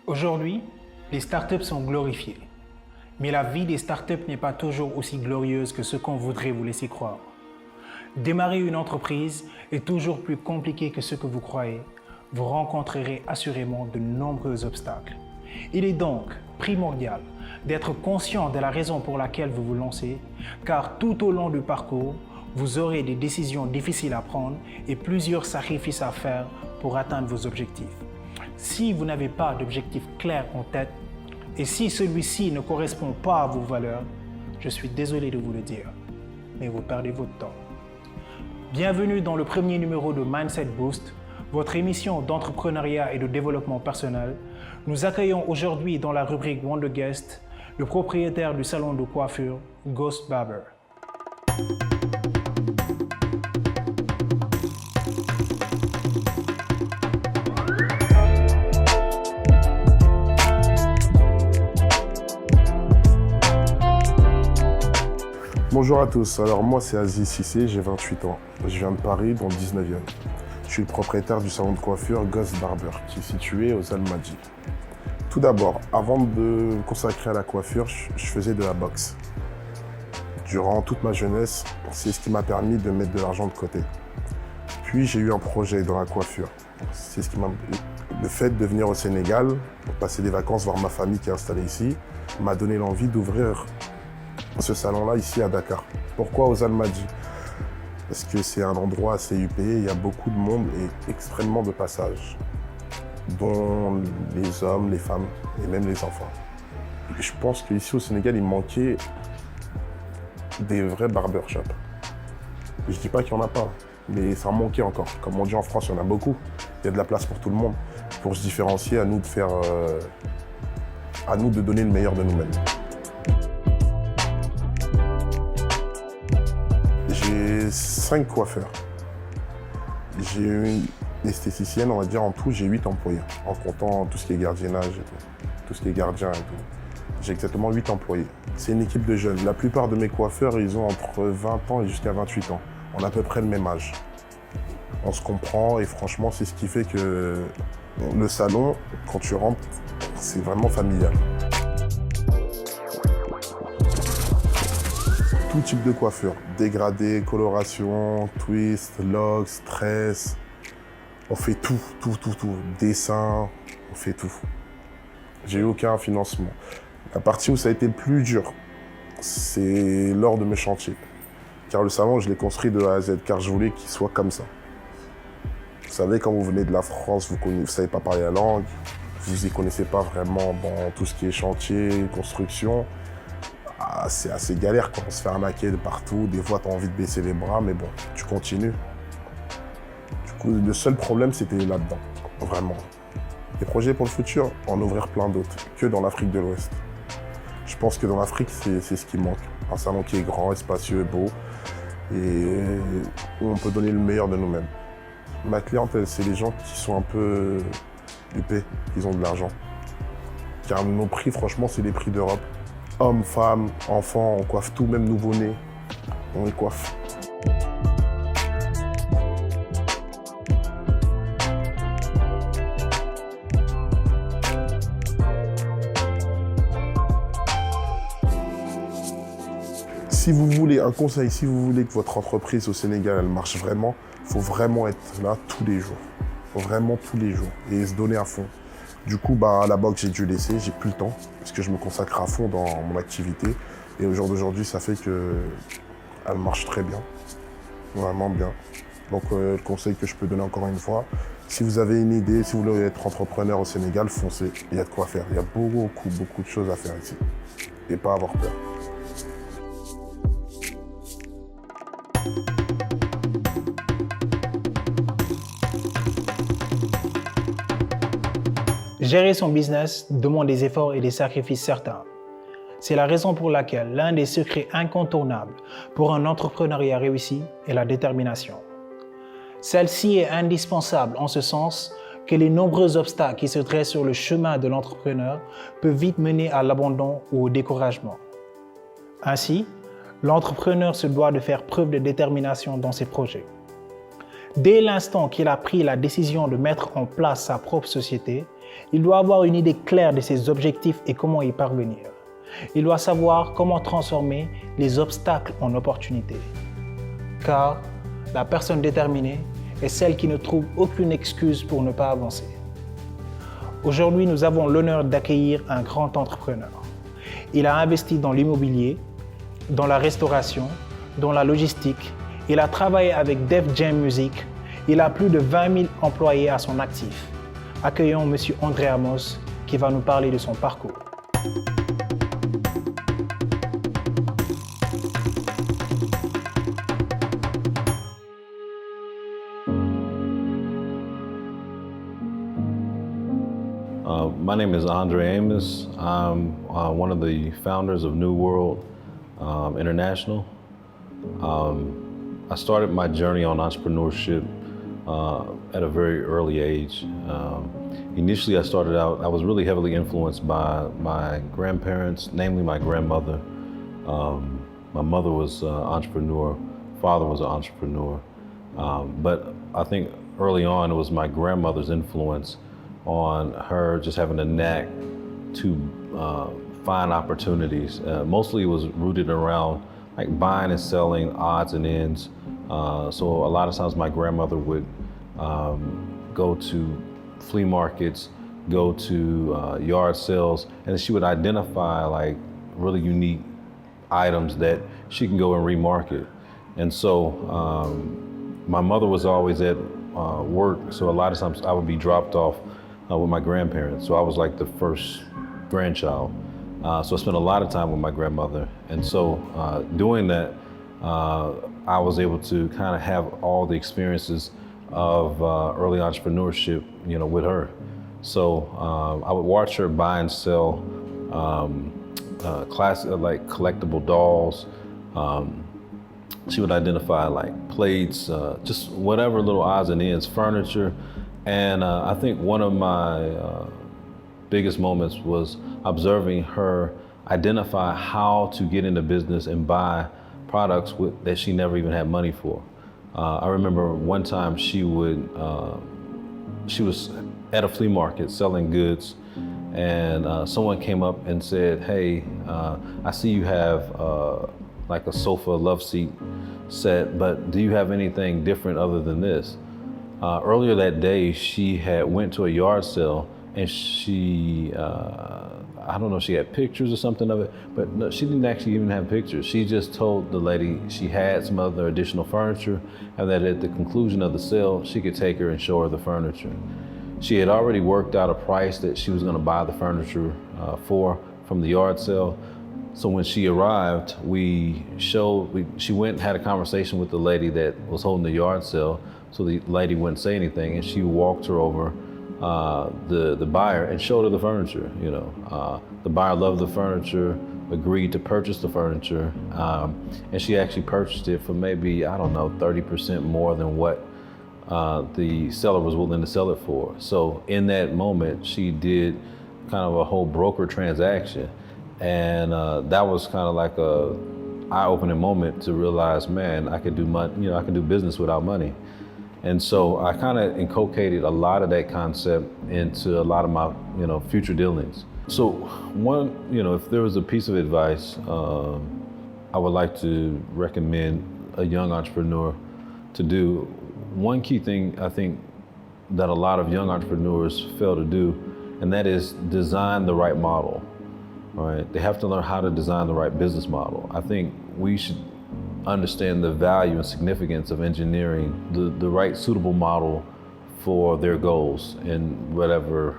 Aujourd'hui, les startups sont glorifiées. Mais la vie des startups n'est pas toujours aussi glorieuse que ce qu'on voudrait vous laisser croire. Démarrer une entreprise est toujours plus compliqué que ce que vous croyez. Vous rencontrerez assurément de nombreux obstacles. Il est donc primordial d'être conscient de la raison pour laquelle vous vous lancez, car tout au long du parcours, vous aurez des décisions difficiles à prendre et plusieurs sacrifices à faire pour atteindre vos objectifs. Si vous n'avez pas d'objectif clair en tête, et si celui-ci ne correspond pas à vos valeurs, je suis désolé de vous le dire, mais vous perdez votre temps. Bienvenue dans le premier numéro de Mindset Boost, votre émission d'entrepreneuriat et de développement personnel. Nous accueillons aujourd'hui dans la rubrique Wonder Guest le propriétaire du salon de coiffure, Ghost Barber. Bonjour à tous, alors moi c'est Aziz Cissé, j'ai 28 ans. Je viens de Paris, dans le 19e. Je suis le propriétaire du salon de coiffure Ghost Barber, qui est situé aux Almadies. Tout d'abord, avant de me consacrer à la coiffure, je faisais de la boxe. Durant toute ma jeunesse, c'est ce qui m'a permis de mettre de l'argent de côté. Puis j'ai eu un projet dans la coiffure. C'est ce qui m'a... Le fait de venir au Sénégal, pour passer des vacances, voir ma famille qui est installée ici, m'a donné l'envie d'ouvrir ce salon-là ici à Dakar. Pourquoi aux Almadies? Parce que c'est un endroit assez huppé, il y a beaucoup de monde et extrêmement de passages, dont les hommes, les femmes et même les enfants. Et je pense qu'ici au Sénégal, il manquait des vrais barbershops. Je dis pas qu'il n'y en a pas, mais ça manquait encore. Comme on dit en France, il y en a beaucoup. Il y a de la place pour tout le monde. Pour se différencier, à nous de faire, à nous de donner le meilleur de nous-mêmes. J'ai 5 coiffeurs. J'ai une esthéticienne, on va dire en tout, j'ai 8 employés, en comptant tout ce qui est gardiennage et tout ce qui est gardien et tout. J'ai exactement 8 employés. C'est une équipe de jeunes. La plupart de mes coiffeurs, ils ont entre 20 ans et jusqu'à 28 ans. On a à peu près le même âge. On se comprend et franchement, c'est ce qui fait que le salon, quand tu rentres, c'est vraiment familial. Tout type de coiffure, dégradé, coloration, twist, locks, tresse. On fait tout. Dessin, on fait tout. J'ai eu aucun financement. La partie où ça a été le plus dur, c'est lors de mes chantiers. Car le salon, je l'ai construit de A à Z, car je voulais qu'il soit comme ça. Vous savez, quand vous venez de la France, vous ne savez pas parler la langue, vous n'y connaissez pas vraiment dans tout ce qui est chantier, construction. C'est assez galère quand on se fait arnaquer de partout. Des fois, tu as envie de baisser les bras, mais bon, tu continues. Du coup, le seul problème, c'était là-dedans, vraiment. Des projets pour le futur, en ouvrir plein d'autres, que dans l'Afrique de l'Ouest. Je pense que dans l'Afrique, c'est ce qui manque. Un salon qui est grand, spacieux et beau, et où on peut donner le meilleur de nous-mêmes. Ma clientèle, c'est les gens qui sont un peu huppés, qui ont de l'argent. Car nos prix, franchement, c'est les prix d'Europe. Hommes, femmes, enfants, on coiffe tout, même nouveau-nés, on les coiffe. Si vous voulez un conseil, si vous voulez que votre entreprise au Sénégal, elle marche vraiment, il faut vraiment être là tous les jours. Il faut vraiment tous les jours et se donner à fond. Du coup, la boxe, j'ai dû laisser, j'ai plus le temps, parce que je me consacre à fond dans mon activité. Et au jour d'aujourd'hui, ça fait qu'elle marche très bien, vraiment bien. Donc, le conseil que je peux donner encore une fois, si vous avez une idée, si vous voulez être entrepreneur au Sénégal, foncez, il y a de quoi faire. Il y a beaucoup de choses à faire ici. Et pas avoir peur. Gérer son business demande des efforts et des sacrifices certains. C'est la raison pour laquelle l'un des secrets incontournables pour un entrepreneuriat réussi est la détermination. Celle-ci est indispensable en ce sens que les nombreux obstacles qui se dressent sur le chemin de l'entrepreneur peuvent vite mener à l'abandon ou au découragement. Ainsi, l'entrepreneur se doit de faire preuve de détermination dans ses projets. Dès l'instant qu'il a pris la décision de mettre en place sa propre société, il doit avoir une idée claire de ses objectifs et comment y parvenir. Il doit savoir comment transformer les obstacles en opportunités. Car la personne déterminée est celle qui ne trouve aucune excuse pour ne pas avancer. Aujourd'hui, nous avons l'honneur d'accueillir un grand entrepreneur. Il a investi dans l'immobilier, dans la restauration, dans la logistique. Il a travaillé avec Def Jam Music. Il a plus de 20 000 employés à son actif. Accueillons M. André Amos qui va nous parler de son parcours. My name is Andre Amos. I'm one of the founders of New World International. I started my journey on entrepreneurship at a very early age. Initially, I started out, I was really heavily influenced by my grandparents, namely my grandmother. My mother was an entrepreneur, father was an entrepreneur. But I think early on, it was my grandmother's influence on her just having a knack to find opportunities. Mostly it was rooted around like buying and selling odds and ends. So a lot of times my grandmother would go to flea markets, go to yard sales, and she would identify like really unique items that she can go and remarket. And so my mother was always at work, so a lot of times I would be dropped off with my grandparents. So I was like the first grandchild. So I spent a lot of time with my grandmother. And so doing that, I was able to kind of have all the experiences of early entrepreneurship, you know, with her. So I would watch her buy and sell classic, like collectible dolls. She would identify like plates, just whatever little odds and ends, furniture. And I think one of my biggest moments was observing her identify how to get into business and buy products that she never even had money for. I remember one time she was at a flea market selling goods, and someone came up and said, "Hey, I see you have like a sofa love seat set, but do you have anything different other than this?" Earlier that day, she had went to a yard sale, and she, I don't know if she had pictures or something of it, but no, she didn't actually even have pictures. She just told the lady she had some other additional furniture, and that at the conclusion of the sale, she could take her and show her the furniture. She had already worked out a price that she was gonna buy the furniture from the yard sale. So when she arrived, she went and had a conversation with the lady that was holding the yard sale. So the lady wouldn't say anything, and she walked her over the buyer and showed her the furniture. You know, the buyer loved the furniture, agreed to purchase the furniture, and she actually purchased it for maybe, I don't know, 30% more than what the seller was willing to sell it for. So in that moment, she did kind of a whole broker transaction, and that was kind of like a eye-opening moment to realize, man, I could do I can do business without money. And so I kind of inculcated a lot of that concept into a lot of my, future dealings. So one, if there was a piece of advice I would like to recommend a young entrepreneur to do, one key thing I think that a lot of young entrepreneurs fail to do, and that is design the right model, right? They have to learn how to design the right business model. I think we should understand the value and significance of engineering the right suitable model for their goals in whatever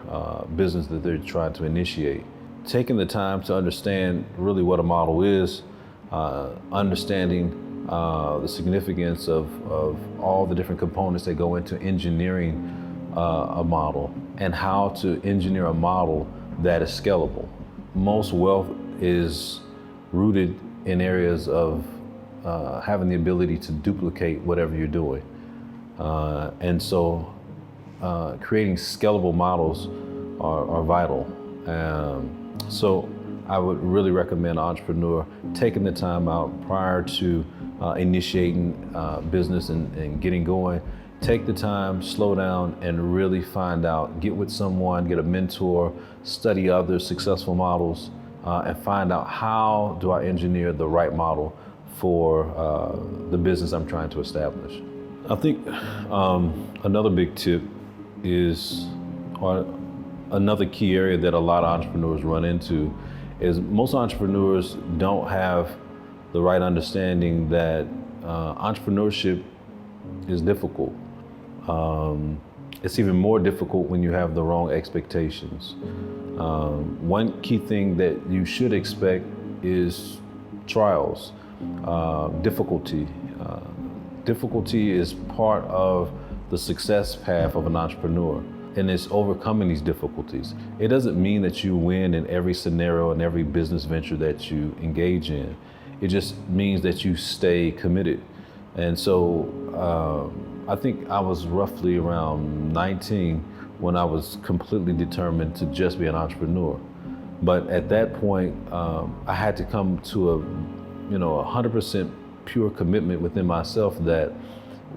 business that they're trying to initiate. Taking the time to understand really what a model is, understanding the significance of all the different components that go into engineering a model, and how to engineer a model that is scalable. Most wealth is rooted in areas of having the ability to duplicate whatever you're doing. And so creating scalable models are vital. So I would really recommend an entrepreneur taking the time out prior to initiating business and getting going. Take the time, slow down, and really find out, get with someone, get a mentor, study other successful models, and find out how do I engineer the right model for the business I'm trying to establish. I think another big tip is, or another key area that a lot of entrepreneurs run into is most entrepreneurs don't have the right understanding that entrepreneurship is difficult. It's even more difficult when you have the wrong expectations. One key thing that you should expect is trials, difficulty. Difficulty is part of the success path of an entrepreneur, and it's overcoming these difficulties. It doesn't mean that you win in every scenario and every business venture that you engage in. It just means that you stay committed. And so I think I was roughly around 19 when I was completely determined to just be an entrepreneur. But at that point, I had to come to a 100% pure commitment within myself that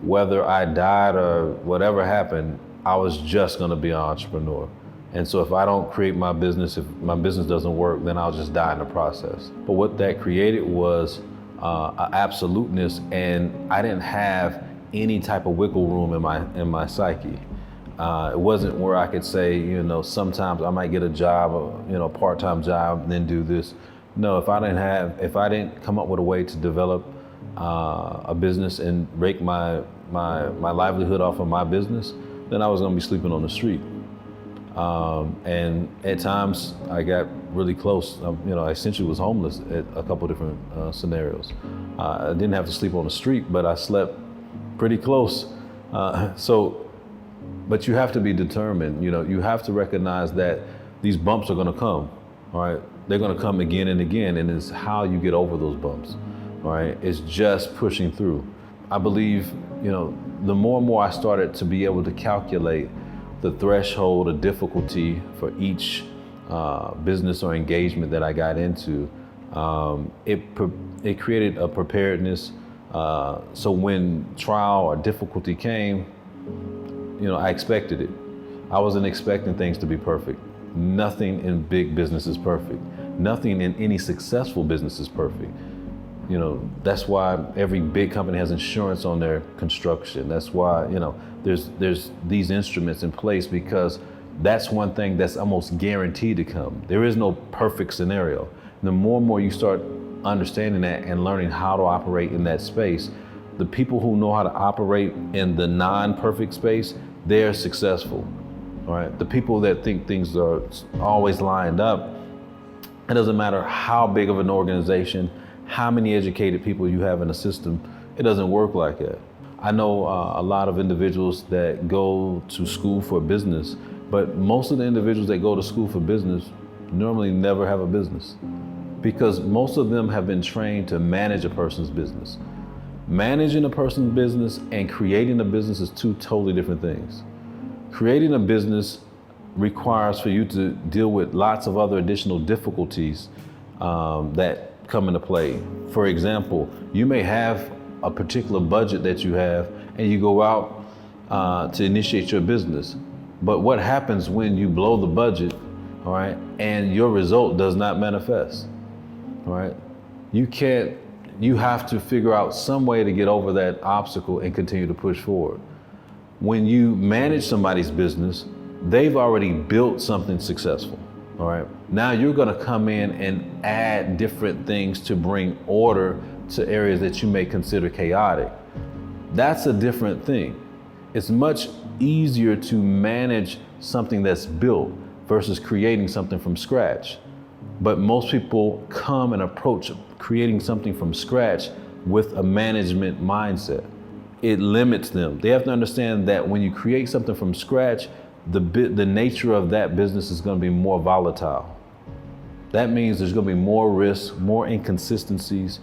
whether I died or whatever happened, I was just gonna be an entrepreneur. And so if I don't create my business, if my business doesn't work, then I'll just die in the process. But what that created was an absoluteness, and I didn't have any type of wiggle room in my psyche. It wasn't where I could say, sometimes I might get a job, a part-time job, and then do this. No, if I didn't come up with a way to develop a business and rake my livelihood off of my business, then I was gonna be sleeping on the street. And at times I got really close. I essentially was homeless at a couple different scenarios. I didn't have to sleep on the street, but I slept pretty close. But you have to be determined. You have to recognize that these bumps are gonna come, all right? They're gonna come again and again, and it's how you get over those bumps, all right? It's just pushing through. I believe, the more and more I started to be able to calculate the threshold of difficulty for each business or engagement that I got into, it created a preparedness. So when trial or difficulty came, I expected it. I wasn't expecting things to be perfect. Nothing in big business is perfect. Nothing in any successful business is perfect. That's why every big company has insurance on their construction. That's why, there's these instruments in place, because that's one thing that's almost guaranteed to come. There is no perfect scenario. And the more and more you start understanding that and learning how to operate in that space, the people who know how to operate in the non-perfect space, they're successful, all right? The people that think things are always lined up, it doesn't matter how big of an organization, how many educated people you have in a system, it doesn't work like that. I know a lot of individuals that go to school for business, but most of the individuals that go to school for business normally never have a business, because most of them have been trained to manage a person's business. Managing a person's business and creating a business is two totally different things. Creating a business requires for you to deal with lots of other additional difficulties that come into play. For example, you may have a particular budget that you have and you go out to initiate your business. But what happens when you blow the budget, all right, and your result does not manifest, all right? You have to figure out some way to get over that obstacle and continue to push forward. When you manage somebody's business, they've already built something successful, all right? Now you're gonna come in and add different things to bring order to areas that you may consider chaotic. That's a different thing. It's much easier to manage something that's built versus creating something from scratch. But most people come and approach creating something from scratch with a management mindset. It limits them. They have to understand that when you create something from scratch, the nature of that business is going to be more volatile. That means there's going to be more risks, more inconsistencies,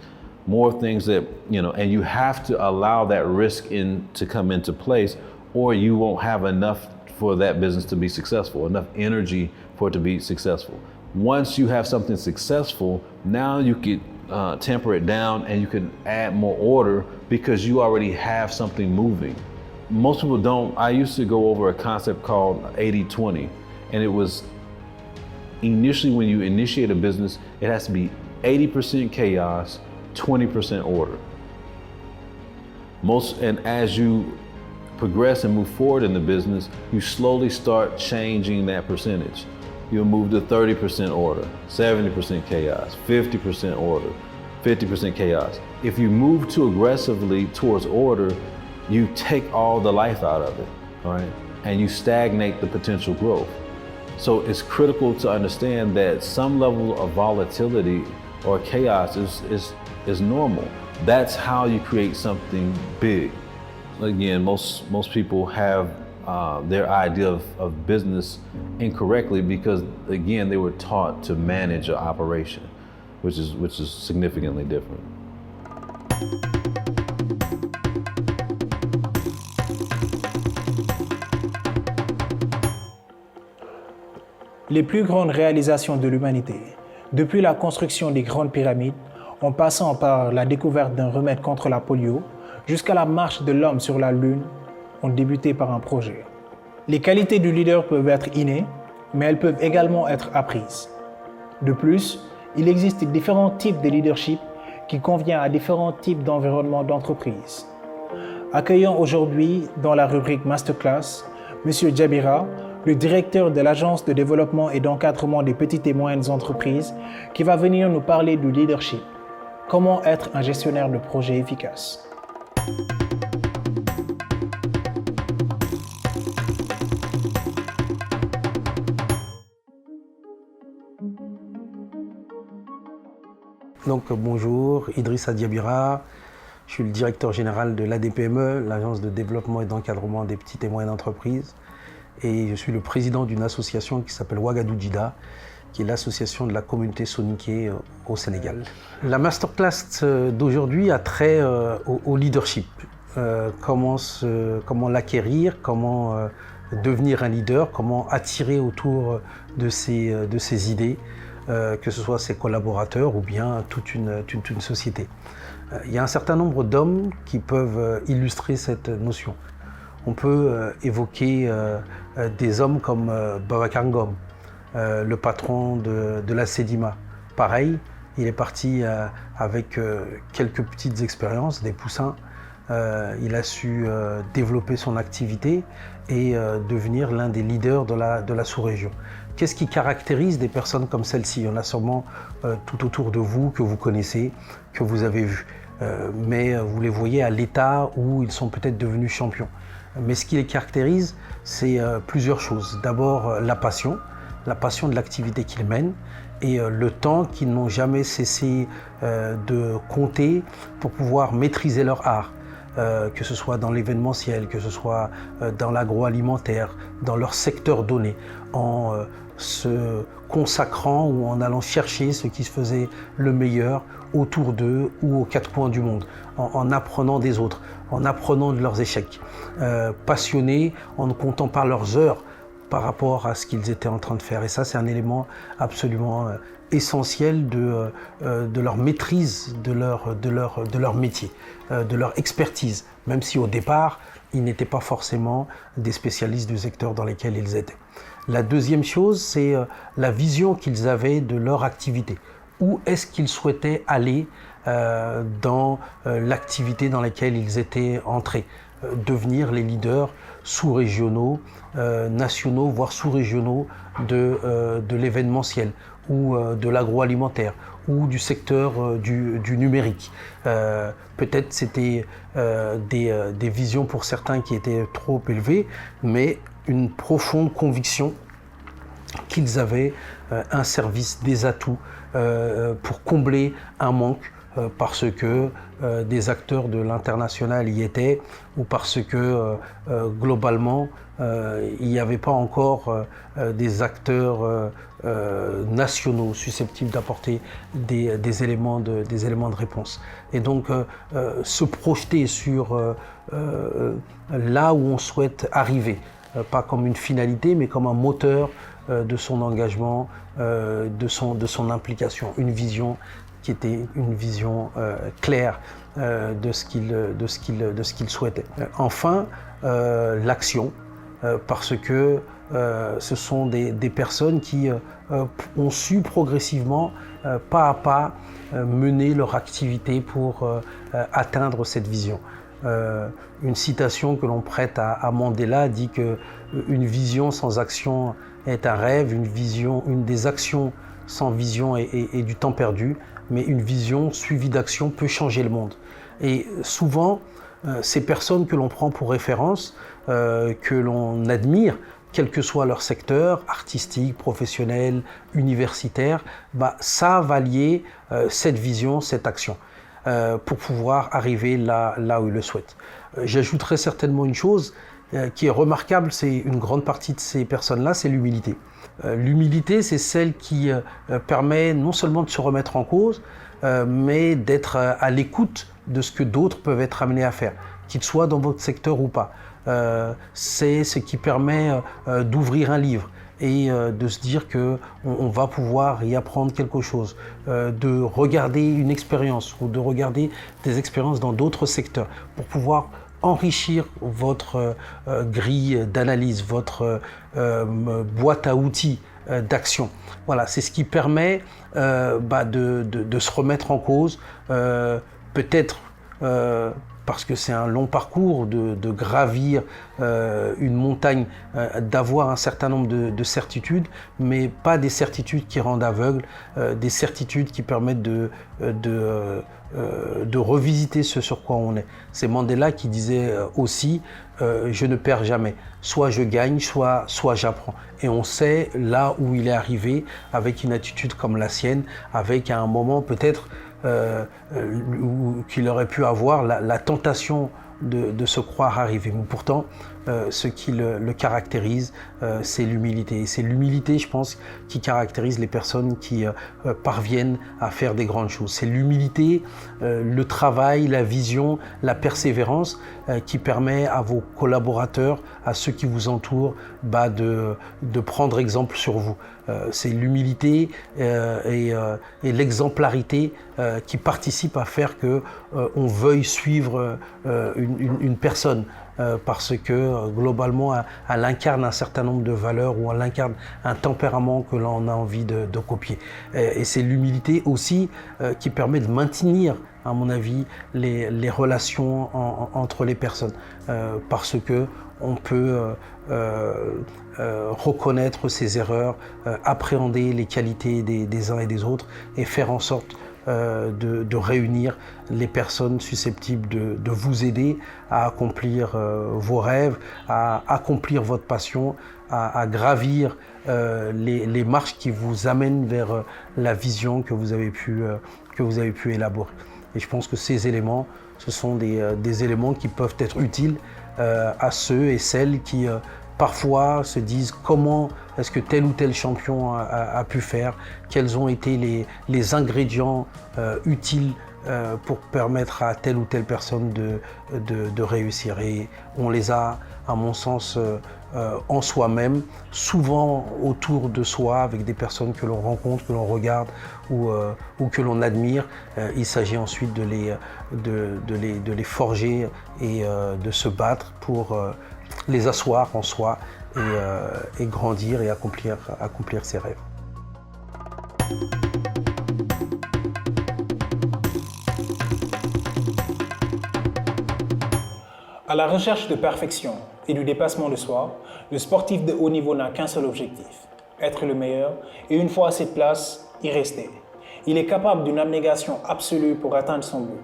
more things that, and you have to allow that risk to come into place, or you won't have enough for that business to be successful, enough energy for it to be successful. Once you have something successful, now you could temper it down and you can add more order because you already have something moving. Most people don't. I used to go over a concept called 80-20, and it was initially when you initiate a business, it has to be 80% chaos, 20% order. And as you progress and move forward in the business, you slowly start changing that percentage. You'll move to 30% order, 70% chaos, 50% order, 50% chaos. If you move too aggressively towards order, you take all the life out of it, all right? And you stagnate the potential growth. So it's critical to understand that some level of volatility or chaos is normal. That's how you create something big. Again, most people have their idea of business incorrectly because, again, they were taught to manage an operation, which is significantly different. Les plus grandes réalisations de l'humanité, depuis la construction des grandes pyramides, en passant par la découverte d'un remède contre la polio, jusqu'à la marche de l'homme sur la Lune, ont débuté par un projet. Les qualités du leader peuvent être innées, mais elles peuvent également être apprises. De plus, il existe différents types de leadership qui conviennent à différents types d'environnements d'entreprise. Accueillons aujourd'hui dans la rubrique Masterclass M. Djabira, le directeur de l'Agence de développement et d'encadrement des petites et moyennes entreprises, qui va venir nous parler du leadership. Comment être un gestionnaire de projet efficace. Donc bonjour, Idrissa Diabira, je suis le directeur général de l'ADPME, l'Agence de développement et d'encadrement des petites et moyennes entreprises, et je suis le président d'une association qui s'appelle Ouagadougou Djida, qui est l'association de la communauté soniké au Sénégal. La masterclass d'aujourd'hui a trait au leadership. Comment l'acquérir, comment devenir un leader, comment attirer autour de ses idées, que ce soit ses collaborateurs ou bien toute une société. Il y a un certain nombre d'hommes qui peuvent illustrer cette notion. On peut évoquer des hommes comme Babacar Ngom, le patron de la Sedima. Pareil, il est parti avec quelques petites expériences, des poussins. Il a su développer son activité et devenir l'un des leaders de la sous-région. Qu'est-ce qui caractérise des personnes comme celle-ci? Il y en a sûrement tout autour de vous que vous connaissez, que vous avez vu. Mais vous les voyez à l'état où ils sont peut-être devenus champions. Mais ce qui les caractérise, c'est plusieurs choses. D'abord, la passion de l'activité qu'ils mènent et le temps qu'ils n'ont jamais cessé de compter pour pouvoir maîtriser leur art. Que ce soit dans l'événementiel, que ce soit dans l'agroalimentaire, dans leur secteur donné, en se consacrant ou en allant chercher ce qui se faisait le meilleur autour d'eux ou aux quatre coins du monde, en apprenant des autres, en apprenant de leurs échecs, passionnés en ne comptant pas leurs heures par rapport à ce qu'ils étaient en train de faire. Et ça, c'est un élément absolument essentiel de leur maîtrise de leur métier, de leur expertise, même si au départ, ils n'étaient pas forcément des spécialistes du secteur dans lequel ils étaient. La deuxième chose, c'est la vision qu'ils avaient de leur activité. Où est-ce qu'ils souhaitaient aller dans l'activité dans laquelle ils étaient entrés, devenir les leaders sous-régionaux, nationaux, voire sous-régionaux de l'événementiel ou de l'agroalimentaire ou du secteur du numérique. Peut-être c'était des visions pour certains qui étaient trop élevées, mais une profonde conviction qu'ils avaient un service, des atouts pour combler un manque parce que des acteurs de l'international y étaient ou parce que globalement il n'y avait pas encore des acteurs nationaux susceptibles d'apporter des éléments de réponse. Et donc se projeter sur là où on souhaite arriver, pas comme une finalité, mais comme un moteur de son engagement, de son implication, une vision qui était une vision claire de ce qu'il souhaitait. Enfin, l'action, parce que ce sont des personnes qui ont su progressivement, pas à pas, mener leur activité pour atteindre cette vision. Une citation que l'on prête à Mandela dit que une vision sans action est un rêve, une des actions sans vision est du temps perdu, mais une vision suivie d'action peut changer le monde. Et souvent, ces personnes que l'on prend pour référence, que l'on admire, quel que soit leur secteur, artistique, professionnel, universitaire, savent allier cette vision, cette action, pour pouvoir arriver là où ils le souhaitent. J'ajouterais certainement une chose qui est remarquable, c'est une grande partie de ces personnes-là, c'est l'humilité. L'humilité, c'est celle qui permet non seulement de se remettre en cause, mais d'être à l'écoute de ce que d'autres peuvent être amenés à faire, qu'ils soient dans votre secteur ou pas. C'est ce qui permet d'ouvrir un livre et de se dire qu'on va pouvoir y apprendre quelque chose, de regarder une expérience ou de regarder des expériences dans d'autres secteurs pour pouvoir enrichir votre grille d'analyse, votre boîte à outils d'action. Voilà, c'est ce qui permet de se remettre en cause, peut-être parce que c'est un long parcours de gravir une montagne, d'avoir un certain nombre de certitudes, mais pas des certitudes qui rendent aveugle, des certitudes qui permettent de revisiter ce sur quoi on est. C'est Mandela qui disait aussi je ne perds jamais, soit je gagne, soit j'apprends. Et on sait là où il est arrivé avec une attitude comme la sienne, avec à un moment peut-être qu'il aurait pu avoir la tentation de se croire arrivé. Mais pourtant, ce qui le caractérise, c'est l'humilité. Et c'est l'humilité, je pense, qui caractérise les personnes qui parviennent à faire des grandes choses. C'est l'humilité, le travail, la vision, la persévérance qui permet à vos collaborateurs, à ceux qui vous entourent, de prendre exemple sur vous. C'est l'humilité et l'exemplarité qui participent à faire qu'on veuille suivre une personne. Parce que globalement, elle incarne un certain nombre de valeurs ou elle incarne un tempérament que l'on a envie de copier. Et c'est l'humilité aussi qui permet de maintenir, à mon avis, les relations entre les personnes. Parce que on peut reconnaître ses erreurs, appréhender les qualités des uns et des autres et faire en sorte de réunir les personnes susceptibles de vous aider à accomplir vos rêves, à accomplir votre passion, à gravir les marches qui vous amènent vers la vision que vous avez pu élaborer. Et je pense que ces éléments, ce sont des éléments qui peuvent être utiles à ceux et celles qui parfois se disent comment est-ce que tel ou tel champion a pu faire, quels ont été les ingrédients utiles pour permettre à telle ou telle personne de réussir. Et on les a, à mon sens, en soi-même, souvent autour de soi, avec des personnes que l'on rencontre, que l'on regarde ou que l'on admire. Il s'agit ensuite de les forger et de se battre pour les asseoir en soi et grandir et accomplir ses rêves. À la recherche de perfection et du dépassement de soi, le sportif de haut niveau n'a qu'un seul objectif, être le meilleur et une fois à cette place, y rester. Il est capable d'une abnégation absolue pour atteindre son but.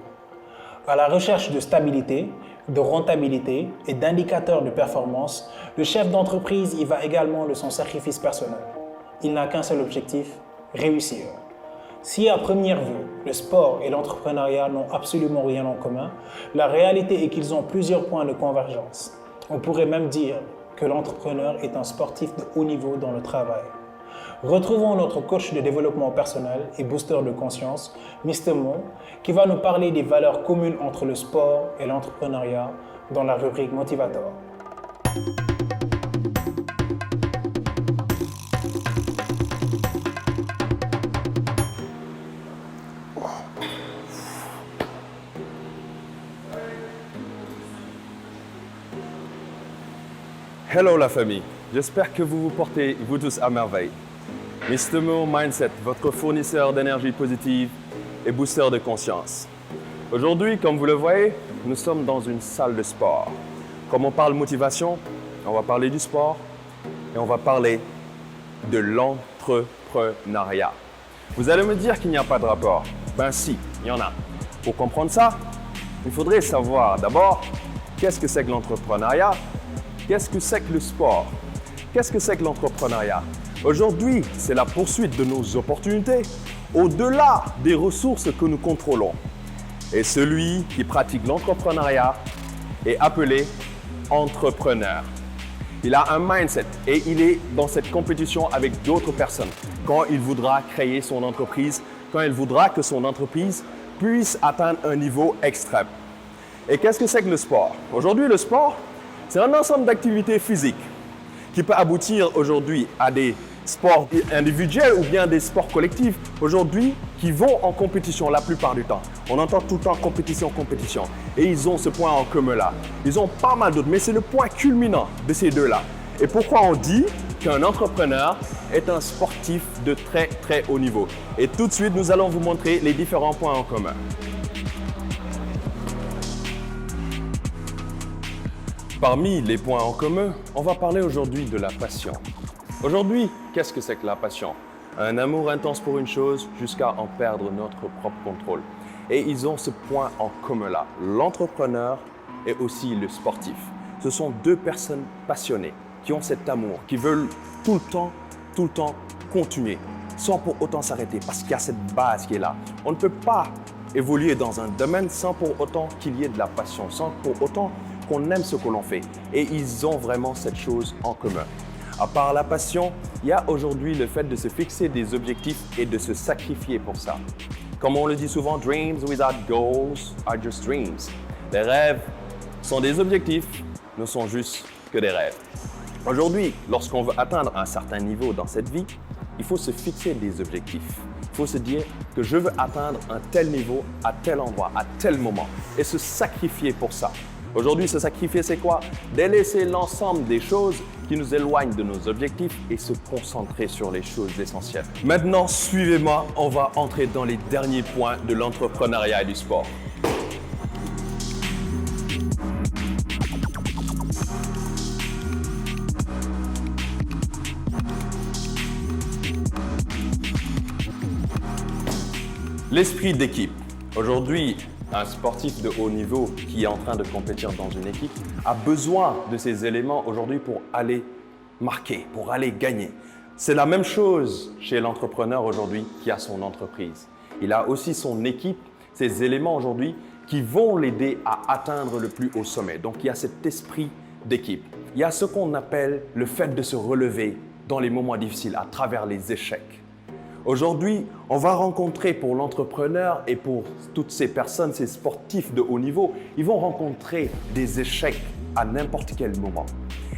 À la recherche de stabilité, de rentabilité et d'indicateurs de performance, le chef d'entreprise y va également de son sacrifice personnel. Il n'a qu'un seul objectif, réussir. Si à première vue, le sport et l'entrepreneuriat n'ont absolument rien en commun, la réalité est qu'ils ont plusieurs points de convergence. On pourrait même dire que l'entrepreneur est un sportif de haut niveau dans le travail. Retrouvons notre coach de développement personnel et booster de conscience, Mr. Mo, qui va nous parler des valeurs communes entre le sport et l'entrepreneuriat dans la rubrique Motivator. Hello la famille, j'espère que vous vous portez, vous tous, à merveille. Mr. Mo Mindset, votre fournisseur d'énergie positive et booster de conscience. Aujourd'hui, comme vous le voyez, nous sommes dans une salle de sport. Comme on parle motivation, on va parler du sport et on va parler de l'entrepreneuriat. Vous allez me dire qu'il n'y a pas de rapport. Ben si, il y en a. Pour comprendre ça, il faudrait savoir d'abord qu'est-ce que c'est que l'entrepreneuriat, qu'est-ce que c'est que le sport, qu'est-ce que c'est que l'entrepreneuriat. Aujourd'hui, c'est la poursuite de nos opportunités au-delà des ressources que nous contrôlons. Et celui qui pratique l'entrepreneuriat est appelé entrepreneur. Il a un mindset et il est dans cette compétition avec d'autres personnes quand il voudra créer son entreprise, quand il voudra que son entreprise puisse atteindre un niveau extrême. Et qu'est-ce que c'est que le sport? Aujourd'hui, le sport, c'est un ensemble d'activités physiques qui peut aboutir aujourd'hui à des sports individuels ou bien des sports collectifs aujourd'hui qui vont en compétition la plupart du temps. On entend tout le temps compétition, compétition. Et ils ont ce point en commun là. Ils ont pas mal d'autres, mais c'est le point culminant de ces deux-là. Et pourquoi on dit qu'un entrepreneur est un sportif de très très haut niveau? Et tout de suite, nous allons vous montrer les différents points en commun. Parmi les points en commun, on va parler aujourd'hui de la passion. Aujourd'hui, qu'est-ce que c'est que la passion? Un amour intense pour une chose jusqu'à en perdre notre propre contrôle. Et ils ont ce point en commun-là, l'entrepreneur et aussi le sportif. Ce sont deux personnes passionnées qui ont cet amour, qui veulent tout le temps continuer, sans pour autant s'arrêter, parce qu'il y a cette base qui est là. On ne peut pas évoluer dans un domaine sans pour autant qu'il y ait de la passion, sans pour autant qu'on aime ce que l'on fait. Et ils ont vraiment cette chose en commun. À part la passion, il y a aujourd'hui le fait de se fixer des objectifs et de se sacrifier pour ça. Comme on le dit souvent, dreams without goals are just dreams. Les rêves sont des objectifs, ne sont juste que des rêves. Aujourd'hui, lorsqu'on veut atteindre un certain niveau dans cette vie, il faut se fixer des objectifs. Il faut se dire que je veux atteindre un tel niveau à tel endroit, à tel moment et se sacrifier pour ça. Aujourd'hui, se sacrifier, c'est quoi? Délaisser l'ensemble des choses qui nous éloignent de nos objectifs et se concentrer sur les choses essentielles. Maintenant, suivez-moi, on va entrer dans les derniers points de l'entrepreneuriat et du sport. L'esprit d'équipe. Aujourd'hui, un sportif de haut niveau qui est en train de compétir dans une équipe a besoin de ces éléments aujourd'hui pour aller marquer, pour aller gagner. C'est la même chose chez l'entrepreneur aujourd'hui qui a son entreprise. Il a aussi son équipe, ces éléments aujourd'hui qui vont l'aider à atteindre le plus haut sommet. Donc il y a cet esprit d'équipe. Il y a ce qu'on appelle le fait de se relever dans les moments difficiles à travers les échecs. Aujourd'hui, on va rencontrer pour l'entrepreneur et pour toutes ces personnes, ces sportifs de haut niveau, ils vont rencontrer des échecs à n'importe quel moment.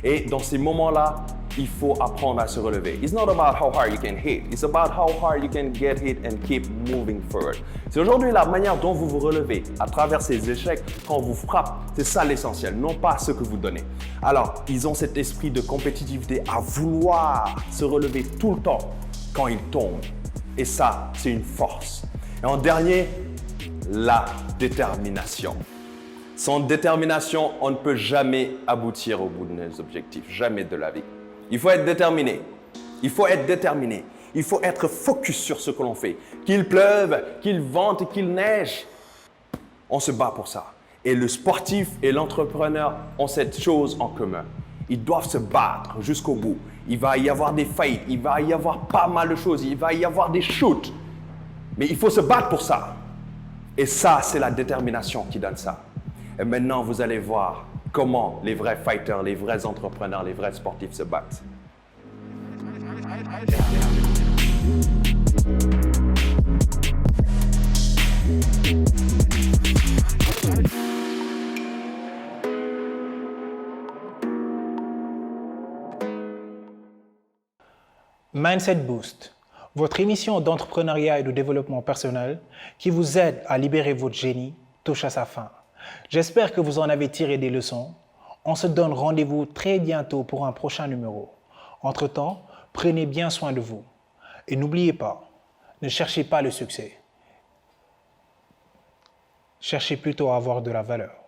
Et dans ces moments-là, il faut apprendre à se relever. It's not about how hard you can hit, it's about how hard you can get hit and keep moving forward. C'est aujourd'hui la manière dont vous vous relevez à travers ces échecs quand on vous frappe. C'est ça l'essentiel, non pas ce que vous donnez. Alors, ils ont cet esprit de compétitivité à vouloir se relever tout le temps quand ils tombent. Et ça, c'est une force. Et en dernier, la détermination. Sans détermination, on ne peut jamais aboutir au bout de nos objectifs, jamais de la vie. Il faut être déterminé. Il faut être déterminé. Il faut être focus sur ce que l'on fait. Qu'il pleuve, qu'il vente, qu'il neige, on se bat pour ça. Et le sportif et l'entrepreneur ont cette chose en commun. Ils doivent se battre jusqu'au bout. Il va y avoir des faillites, il va y avoir pas mal de choses, il va y avoir des chutes. Mais il faut se battre pour ça. Et ça, c'est la détermination qui donne ça. Et maintenant, vous allez voir comment les vrais fighters, les vrais entrepreneurs, les vrais sportifs se battent. Mindset Boost, votre émission d'entrepreneuriat et de développement personnel qui vous aide à libérer votre génie, touche à sa fin. J'espère que vous en avez tiré des leçons. On se donne rendez-vous très bientôt pour un prochain numéro. Entre-temps, prenez bien soin de vous. Et n'oubliez pas, ne cherchez pas le succès. Cherchez plutôt à avoir de la valeur.